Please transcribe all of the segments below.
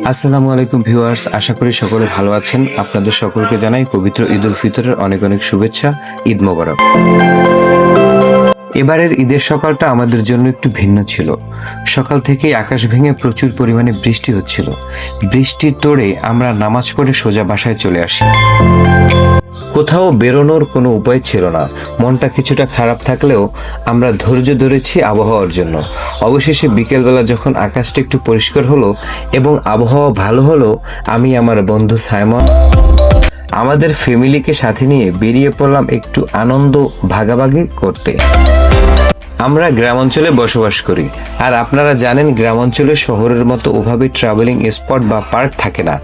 আসসালামু আলাইকুম ভিউয়ার্স, আশা করি সকলে ভালো আছেন। আপনাদের সকলকে জানাই পবিত্র ঈদ উল ফিতরের অনেক অনেক শুভেচ্ছা। ঈদ মোবারক। এবারের ঈদের সকালটা আমাদের জন্য একটু ভিন্ন ছিল। সকাল থেকেই আকাশ ভেঙে প্রচুর পরিমাণে বৃষ্টি হচ্ছিল। বৃষ্টির তোড়ে আমরা নামাজ পড়ে সোজা বাসায় চলে আসি। কোথাও বেরোনোর কোনো উপায় ছিল না। মনটা কিছুটা খারাপ থাকলেও আমরা ধৈর্য ধরেছি আবহাওয়ার জন্য। অবশেষে বিকেলবেলা যখন আকাশটা একটু পরিষ্কার হলো এবং আবহাওয়া ভালো হলো, আমি আমার বন্ধু সাইমন আমাদের ফ্যামিলিকে সাথে নিয়ে বেরিয়ে পড়লাম একটু আনন্দ ভাগাভাগি করতে। আমরা গ্রাম অঞ্চলে বসবাস করি, আর আপনারা জানেন গ্রাম অঞ্চলে শহরের মতো ওভাবে ট্রাভেলিং স্পট বা পার্ক থাকে না।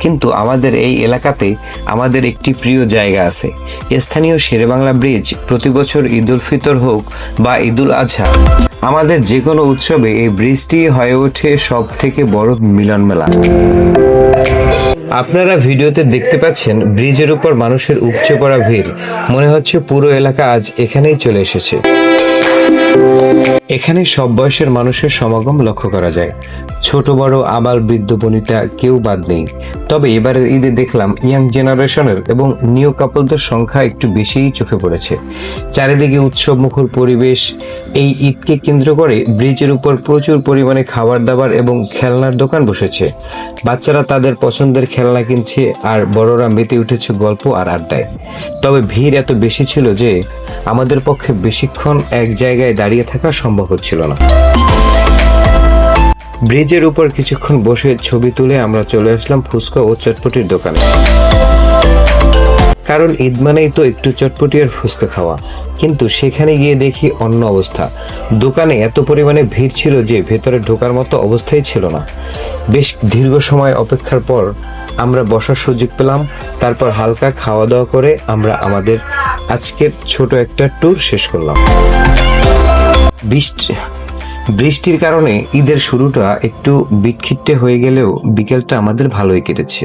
কিন্তু আমাদের এই এলাকাতে আমাদের একটি প্রিয় জায়গা আছে। স্থানীয় শেরেবাংলা ব্রিজ। প্রতি বছর ঈদ উল ফিতর হোক বা ঈদ উল আজহা, আমাদের যে কোনো উৎসবে এই ব্রিজটি হয়ে ওঠে সব থেকে বড় মিলন মেলা। আপনারা ভিডিওতে দেখতে পাচ্ছেন ব্রিজের উপর মানুষের উপচে পড়া ভিড়। মনে হচ্ছে পুরো এলাকা আজ এখানেই চলে এসেছে। এখানে সব বয়সের মানুষের সমাগম লক্ষ্য করা যায়। ছোট বড় আবাল বৃদ্ধ বনিতা কেউ বাদ নেই। তবে এবারের ঈদে দেখলাম ইয়াং জেনারেশনের এবং নিউ কাপলদের সংখ্যা একটু বেশিই চোখে পড়েছে। চারিদিকে উৎসব মুখর পরিবেশ। এই ঈদকে কেন্দ্র করে ব্রিজের উপর প্রচুর পরিমাণে খাবার দাবার এবং খেলনার দোকান বসেছে। বাচ্চারা তাদের পছন্দের খেলনা কিনছে, আর বড়রা মেতে উঠেছে গল্প আর আড্ডায়। তবে ভিড় এত বেশি ছিল যে আমাদের পক্ষে বেশিক্ষণ এক জায়গায় দাঁড়িয়ে থাকা সম্ভব হচ্ছিল না। ব্রিজের উপর কিছুক্ষণ বসে ছবি তুলে আমরা চলে আসলাম ফুচকা ও চটপটির দোকানে। কারণ ঈদ মানেই তো একটু চটপটি আর ফুচকা খাওয়া। কিন্তু সেখানে গিয়ে দেখি অন্য অবস্থা। দোকানে এত পরিমাণে ভিড় ছিল যে ভেতরে ঢোকার মতো অবস্থাই ছিল না। বেশ দীর্ঘ সময় অপেক্ষার পর আমরা বসার সুযোগ পেলাম। তারপর হালকা খাওয়া দাওয়া করে আমরা আমাদের আজকের ছোট একটা ট্যুর শেষ করলাম। বৃষ্টির কারণে ঈদের শুরুটা একটু বিক্ষিপ্ত হয়ে গেলেও বিকেলটা আমাদের ভালোই কেটেছে।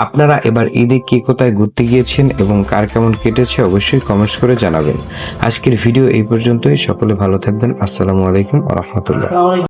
আপনারা এবার ঈদে কে কোথায় ঘুরতে গিয়েছেন এবং কার কেমন কেটেছে অবশ্যই কমেন্টস করে জানাবেন। আজকের ভিডিও এই পর্যন্তই। সকলে ভালো থাকবেন। আসসালামু আলাইকুম ওয়া রাহমাতুল্লাহ।